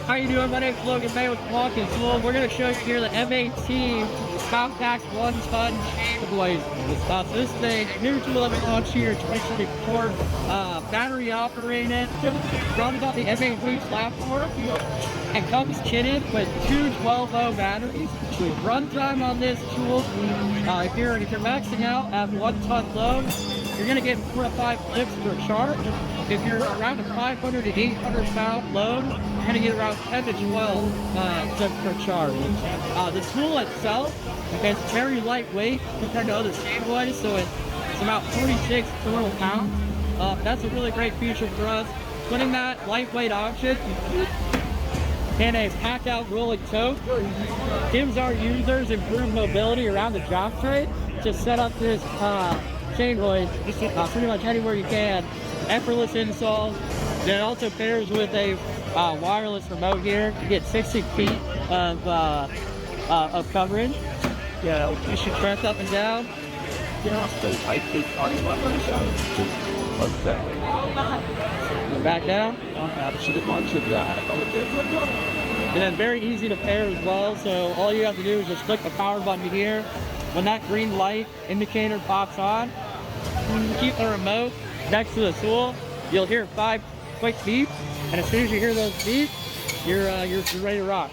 How you doing? My name is Logan May with Milwaukee. We're going to show you here the M18 Compact 1-ton chain hoist. So this is a new tool that we launched here, 2024, battery operated, runs on the M18 platform, and comes kitted with two 12-volt batteries. Runtime on this tool, if you're maxing out at 1-ton load, you're going to get 4 to 5 lifts per charge. If you're around a 500 to 800 pound load, you're going to get around 10 to 12 lifts per charge. The tool itself is very lightweight compared to other chain hoists, so it's about 46 total pounds. That's a really great feature for us. Putting that lightweight option in a pack-out rolling tote gives our users improved mobility around the job site to set up this chain hoist pretty much anywhere you can. Effortless install. It also pairs with a wireless remote here. You get 60 feet of coverage. Yeah, you should press up and down. Back down. And then very easy to pair as well. So all you have to do is just click the power button here. When that green light indicator pops on, you keep the remote next to the tool. You'll hear 5 quick beeps, and as soon as you hear those beeps, you're ready to rock.